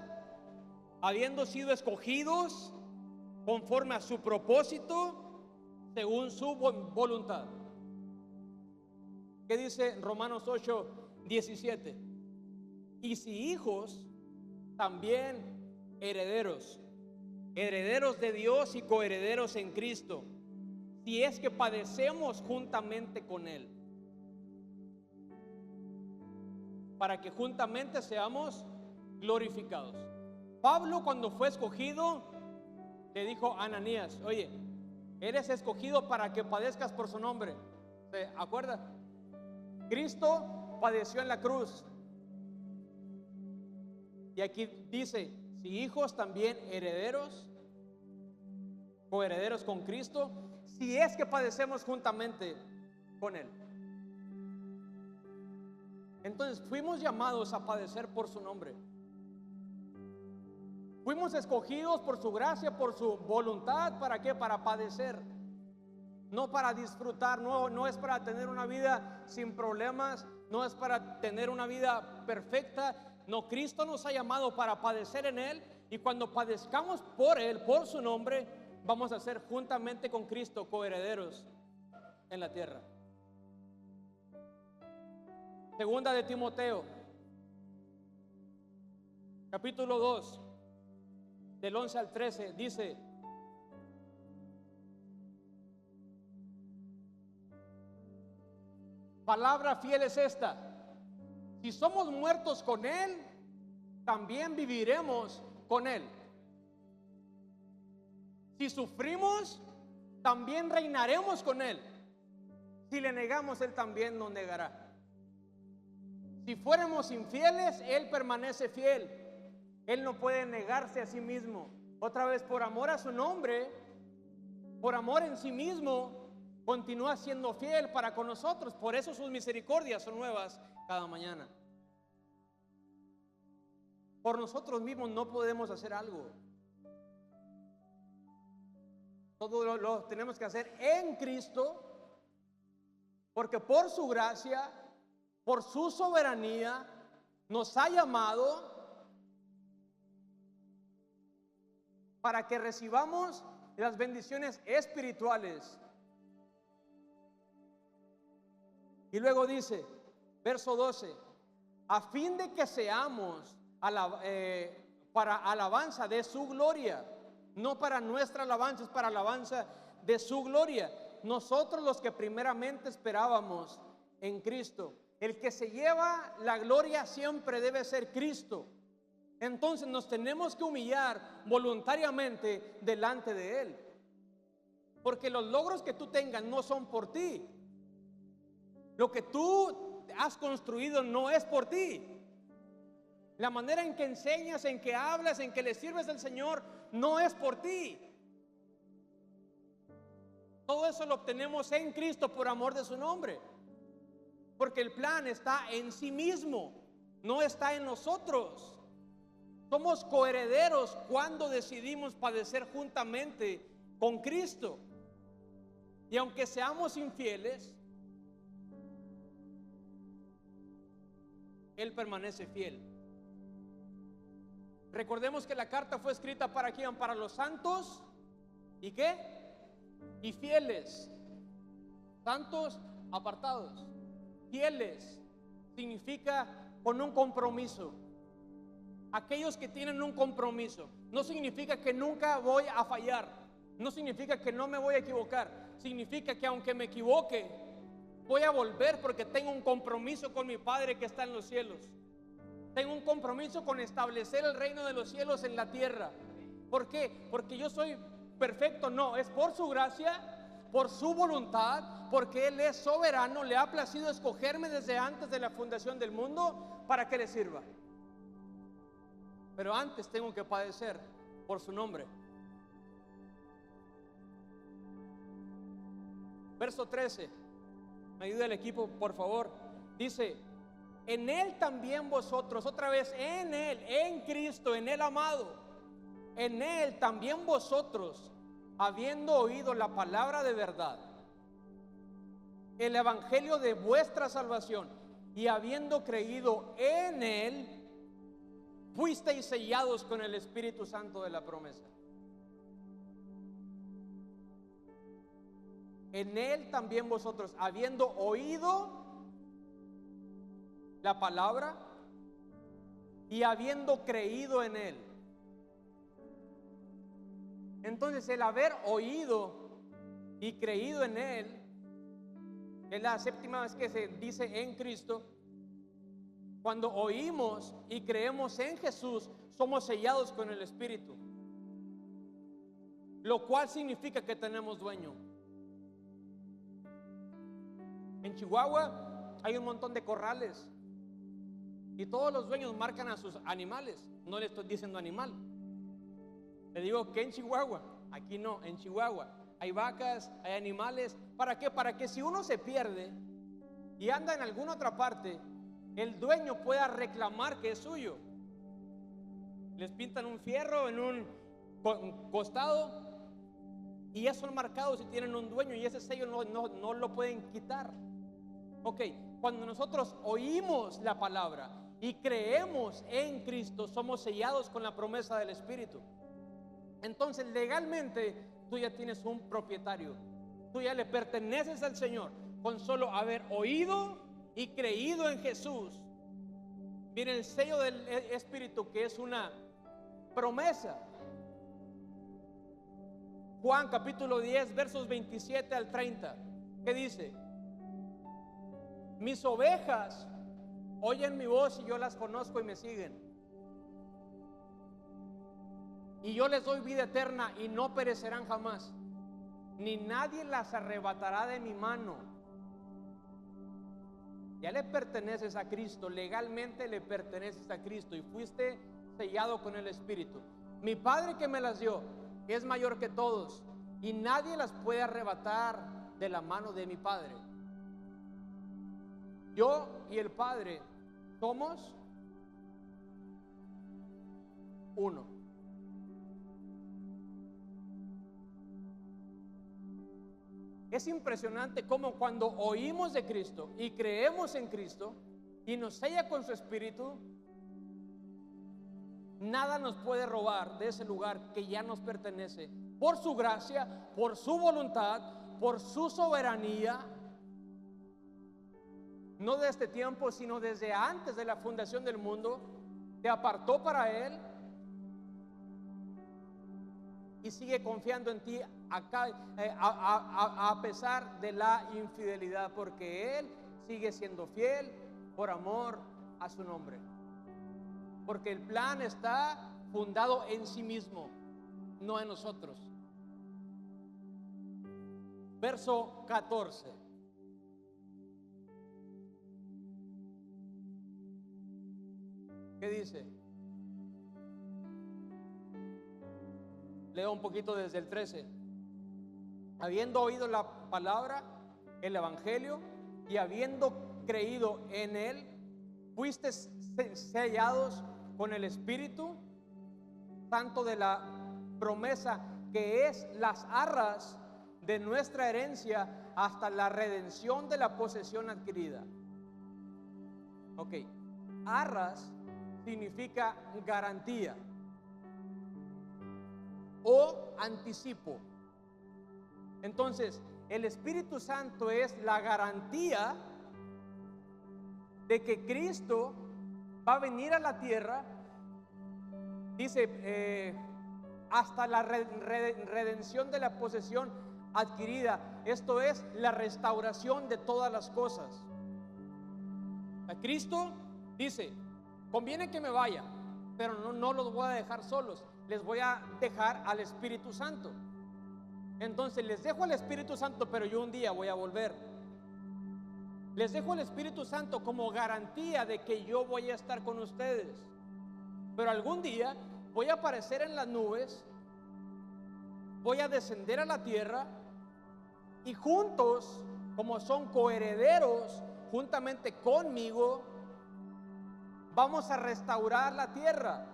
S1: habiendo sido escogidos conforme a su propósito, según su voluntad. ¿Qué dice Romanos 8:17? Y si hijos, también herederos, herederos de Dios y coherederos en Cristo, si es que padecemos juntamente con Él, para que juntamente seamos glorificados. Pablo, cuando fue escogido, le dijo a Ananías: oye, eres escogido para que padezcas por su nombre. ¿Se acuerda? Cristo padeció en la cruz. Y aquí dice: si hijos, también herederos, coherederos con Cristo, si es que padecemos juntamente con Él. Entonces fuimos llamados a padecer por su nombre. Fuimos escogidos por su gracia, por su voluntad. ¿Para qué? Para padecer, no para disfrutar. No es para tener una vida sin problemas, no es para tener una vida perfecta. No, Cristo nos ha llamado para padecer en Él, y cuando padezcamos por Él, por su nombre, vamos a ser juntamente con Cristo coherederos en la tierra. Segunda de Timoteo, capítulo 2, del 11 al 13, dice: palabra fiel es esta: si somos muertos con Él, también viviremos con Él. Si sufrimos, también reinaremos con Él. Si le negamos, Él también nos negará. Si fuéramos infieles, Él permanece fiel. Él no puede negarse a sí mismo. Otra vez, por amor a su nombre, por amor en sí mismo, continúa siendo fiel para con nosotros. Por eso sus misericordias son nuevas cada mañana. Por nosotros mismos no podemos hacer algo. Todo lo tenemos que hacer en Cristo, porque por su gracia, por su soberanía, nos ha llamado para que recibamos las bendiciones espirituales. Y luego dice, verso 12: a fin de que seamos para alabanza de su gloria. No para nuestra alabanza, es para alabanza de su gloria. Nosotros los que primeramente esperábamos en Cristo. El que se lleva la gloria siempre debe ser Cristo. Entonces nos tenemos que humillar voluntariamente delante de Él. Porque los logros que tú tengas no son por ti. Lo que tú has construido no es por ti. La manera en que enseñas, en que hablas, en que le sirves al Señor, no es por ti. Todo eso lo obtenemos en Cristo por amor de su nombre. Porque el plan está en sí mismo, no está en nosotros. Somos coherederos cuando decidimos padecer juntamente con Cristo. Y aunque seamos infieles, Él permanece fiel. Recordemos que la carta fue escrita ¿para quién? Para los santos. ¿Y qué? Y fieles. Santos apartados. Fieles significa con un compromiso. Aquellos que tienen un compromiso. No significa que nunca voy a fallar. No significa que no me voy a equivocar. Significa que aunque me equivoque, voy a volver porque tengo un compromiso con mi Padre que está en los cielos. Tengo un compromiso con establecer el reino de los cielos en la tierra. ¿Por qué? Porque yo soy perfecto. No, es por su gracia, por su voluntad, porque Él es soberano. Le ha placido escogerme desde antes de la fundación del mundo para que le sirva. Pero antes tengo que padecer por su nombre. Verso 13. Me ayuda el equipo, por favor. Dice: en Él también vosotros, otra vez, en Él, en Cristo, en el amado, en Él también vosotros, habiendo oído la palabra de verdad, el evangelio de vuestra salvación, y habiendo creído en Él, fuisteis sellados con el Espíritu Santo de la promesa. En Él también vosotros, habiendo oído la palabra y habiendo creído en Él. Entonces el haber oído y creído en Él es la séptima vez que se dice en Cristo. Cuando oímos y creemos en Jesús, somos sellados con el Espíritu, lo cual significa que tenemos dueño. En Chihuahua hay un montón de corrales y todos los dueños marcan a sus animales. No le estoy diciendo animal, le digo que en Chihuahua, aquí no, en Chihuahua hay vacas, hay animales. ¿Para qué? Para que si uno se pierde y anda en alguna otra parte, el dueño pueda reclamar que es suyo. Les pintan un fierro en un costado y ya son marcados y tienen un dueño, y ese sello no lo pueden quitar. Ok, cuando nosotros oímos la palabra y creemos en Cristo, somos sellados con la promesa del Espíritu. Entonces legalmente tú ya tienes un propietario, tú ya le perteneces al Señor con solo haber oído y creído en Jesús. viene el sello del Espíritu, que es una promesa. Juan capítulo 10 versos 27 al 30, ¿qué dice? Mis ovejas oyen mi voz y yo las conozco y me siguen. Y yo les doy vida eterna y no perecerán jamás, ni nadie las arrebatará de mi mano. Ya le perteneces a Cristo, legalmente le perteneces a Cristo y fuiste sellado con el Espíritu. Mi Padre que me las dio es mayor que todos y nadie las puede arrebatar de la mano de mi Padre. Yo y el Padre somos uno. Es impresionante cómo cuando oímos de Cristo y creemos en Cristo y nos sella con su Espíritu, nada nos puede robar de ese lugar que ya nos pertenece, por su gracia, por su voluntad, por su soberanía, no de este tiempo, sino desde antes de la fundación del mundo. Te apartó para Él y sigue confiando en ti acá, a pesar de la infidelidad, porque Él sigue siendo fiel por amor a su nombre, porque el plan está fundado en sí mismo, no en nosotros. Verso 14. ¿Qué dice? Leo un poquito desde el 13. Habiendo oído la palabra, el evangelio, y habiendo creído en él, fuiste sellados con el Espíritu Santo de la promesa, que es las arras de nuestra herencia hasta la redención de la posesión adquirida. Ok, arras significa garantía o anticipo. Entonces, el Espíritu Santo es la garantía de que Cristo va a venir a la tierra, dice, hasta la redención de la posesión adquirida. Esto es la restauración de todas las cosas. A Cristo dice: conviene que me vaya, pero no los voy a dejar solos, les voy a dejar al Espíritu Santo. Entonces les dejo al Espíritu Santo, pero yo un día voy a volver. Les dejo al Espíritu Santo como garantía de que yo voy a estar con ustedes, pero algún día voy a aparecer en las nubes, voy a descender a la tierra, y juntos, como son coherederos juntamente conmigo, vamos a restaurar la tierra.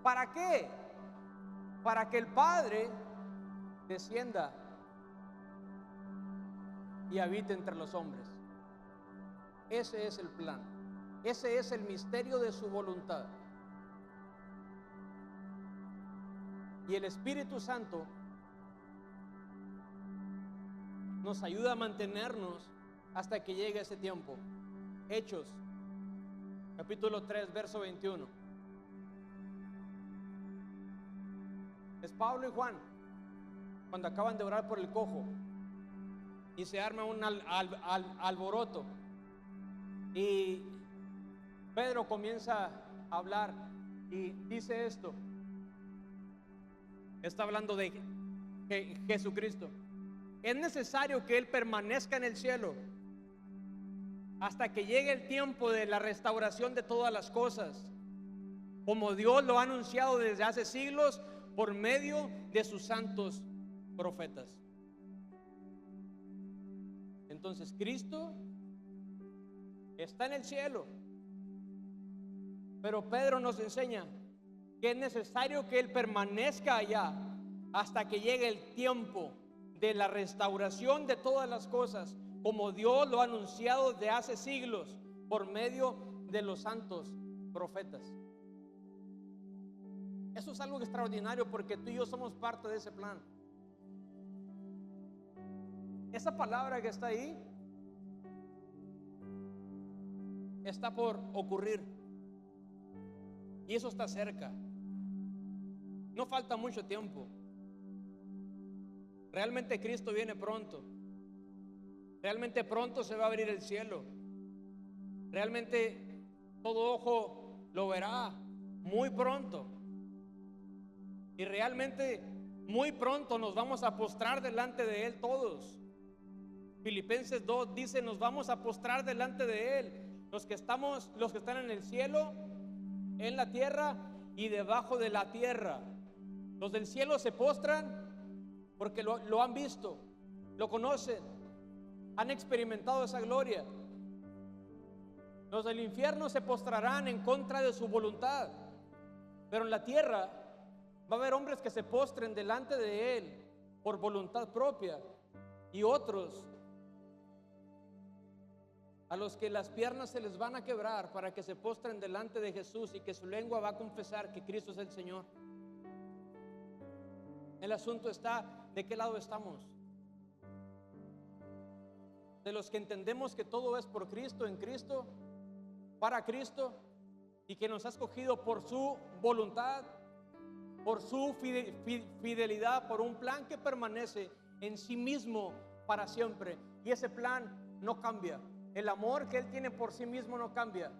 S1: ¿Para qué? Para que el Padre descienda y habite entre los hombres. Ese es el plan, ese es el misterio de su voluntad. Y el Espíritu Santo nos ayuda a mantenernos hasta que llegue ese tiempo. Hechos capítulo 3 verso 21. Es Pablo y Juan cuando acaban de orar por el cojo y se arma un alboroto, y Pedro comienza a hablar y dice esto. Está hablando de Jesucristo. Es necesario que Él permanezca en el cielo hasta que llegue el tiempo de la restauración de todas las cosas, como Dios lo ha anunciado desde hace siglos por medio de sus santos profetas. Entonces Cristo está en el cielo, pero Pedro nos enseña que es necesario que Él permanezca allá hasta que llegue el tiempo de la restauración de todas las cosas, como Dios lo ha anunciado de hace siglos por medio de los santos profetas. Eso es algo extraordinario, porque tú y yo somos parte de ese plan. Esa palabra que está ahí está por ocurrir. Y eso está cerca. No falta mucho tiempo. Realmente Cristo viene pronto. Realmente pronto se va a abrir el cielo. Realmente todo ojo lo verá muy pronto. Y realmente muy pronto nos vamos a postrar delante de Él todos. Filipenses 2 dice: nos vamos a postrar delante de Él, los que están en el cielo, en la tierra y debajo de la tierra. Los del cielo se postran porque lo han visto, lo conocen, han experimentado esa gloria. Los del infierno se postrarán en contra de su voluntad. Pero en la tierra va a haber hombres que se postren delante de Él por voluntad propia, y otros a los que las piernas se les van a quebrar para que se postren delante de Jesús y que su lengua va a confesar que Cristo es el Señor. El asunto está: ¿de qué lado estamos? De los que entendemos que todo es por Cristo, en Cristo, para Cristo, y que nos ha escogido por su voluntad, por su fidelidad, por un plan que permanece en sí mismo para siempre. Y ese plan no cambia. El amor que Él tiene por sí mismo no cambia.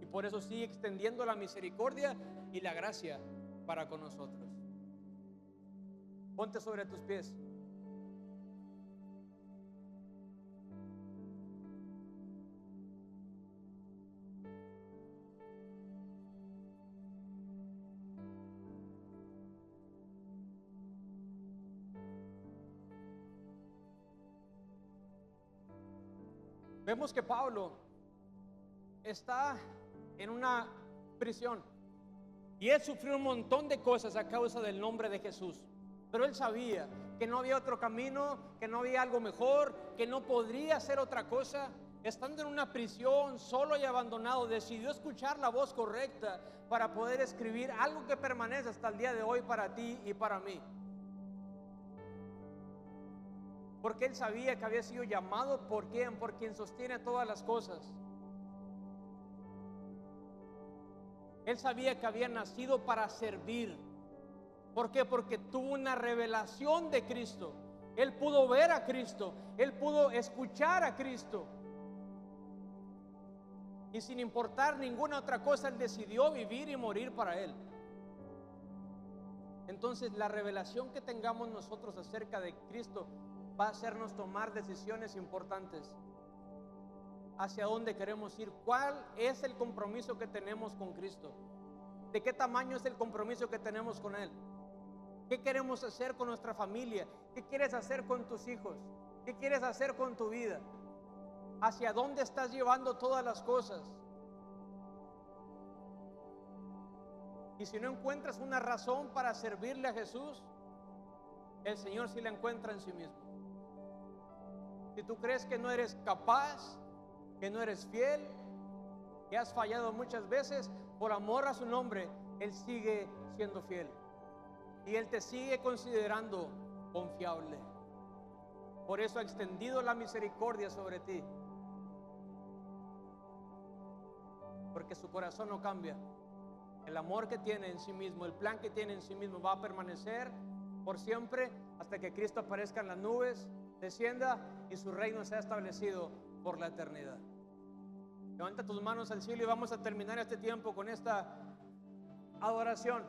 S1: Y por eso sigue extendiendo la misericordia y la gracia para con nosotros. Ponte sobre tus pies. Vemos que Pablo está en una prisión y él sufrió un montón de cosas a causa del nombre de Jesús, pero él sabía que no había otro camino, que no había algo mejor, que no podría hacer otra cosa. Estando en una prisión, solo y abandonado, decidió escuchar la voz correcta para poder escribir algo que permanece hasta el día de hoy para ti y para mí. Porque él sabía que había sido llamado por quien sostiene todas las cosas. Él sabía que había nacido para servir. ¿Por qué? Porque tuvo una revelación de Cristo. Él pudo ver a Cristo, él pudo escuchar a Cristo. Y sin importar ninguna otra cosa, él decidió vivir y morir para Él. Entonces, la revelación que tengamos nosotros acerca de Cristo va a hacernos tomar decisiones importantes. ¿Hacia dónde queremos ir? ¿Cuál es el compromiso que tenemos con Cristo? ¿De qué tamaño es el compromiso que tenemos con Él? ¿Qué queremos hacer con nuestra familia? ¿Qué quieres hacer con tus hijos? ¿Qué quieres hacer con tu vida? ¿Hacia dónde estás llevando todas las cosas? Y si no encuentras una razón para servirle a Jesús, el Señor sí la encuentra en sí mismo. Si tú crees que no eres capaz, que no eres fiel, que has fallado muchas veces, por amor a su nombre, Él sigue siendo fiel. Y Él te sigue considerando confiable. Por eso ha extendido la misericordia sobre ti. Porque su corazón no cambia. El amor que tiene en sí mismo, el plan que tiene en sí mismo va a permanecer por siempre hasta que Cristo aparezca en las nubes, descienda y su reino sea establecido por la eternidad. Levanta tus manos al cielo y vamos a terminar este tiempo con esta adoración.